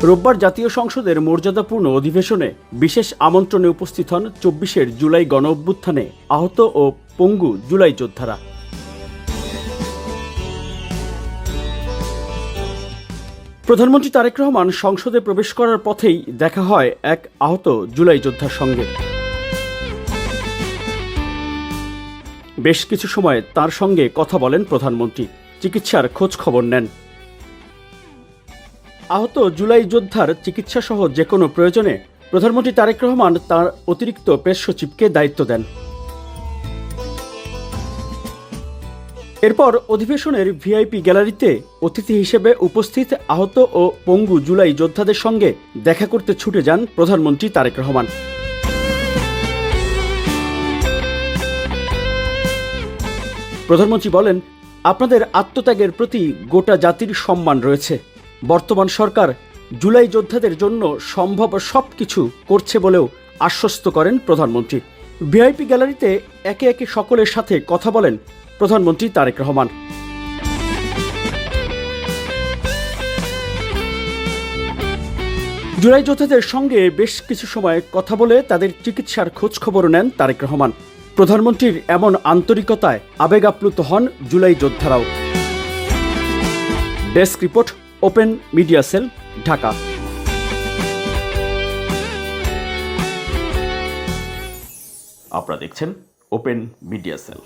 রোববার জাতীয় সংসদের মর্যাদাপূর্ণ অধিবেশনে বিশেষ আমন্ত্রণে উপস্থিত হন ২৪ জুলাই গণঅভ্যুত্থানে আহত ও পঙ্গু জুলাই যোদ্ধারা। প্রধানমন্ত্রী তারেক রহমান সংসদে প্রবেশ করার পথেই দেখা হয় এক আহত জুলাই যোদ্ধার সঙ্গে। বেশ কিছু সময় তার সঙ্গে কথা বলেন প্রধানমন্ত্রী, চিকিৎসার খোঁজ খবর নেন। আহত জুলাই যোদ্ধার চিকিৎসা সহ যে কোনো প্রয়োজনে প্রধানমন্ত্রী তারেক রহমান তার অতিরিক্ত প্রেস সচিবকে দায়িত্ব দেন। এরপর অধিবেশনের ভিআইপি গ্যালারিতে অতিথি হিসেবে উপস্থিত আহত ও পঙ্গু জুলাই যোদ্ধাদের সঙ্গে দেখা করতে ছুটে যান প্রধানমন্ত্রী তারেক রহমান। প্রধানমন্ত্রী বলেন, আপনাদের আত্মত্যাগের প্রতি গোটা জাতির সম্মান রয়েছে। বর্তমান সরকার জুলাই যোদ্ধাদের জন্য সম্ভব সবকিছু করছে বলেও আশ্বস্ত করেন প্রধানমন্ত্রী। ভিআইপি গ্যালারিতে একে একে সকলের সাথে কথা বলেন প্রধানমন্ত্রী তারেক রহমান। জুলাই যোদ্ধাদের সঙ্গে বেশ কিছু সময় কথা বলে তাদের চিকিৎসার খোঁজ খবর নেন তারেক রহমান। প্রধানমন্ত্রীর এমন আন্তরিকতায় আবেগ আপ্লুত হন জুলাই যোদ্ধারাও। Desk report, open media cell, Dhaka. আপনারা দেখছেন ওপেন মিডিয়া সেল।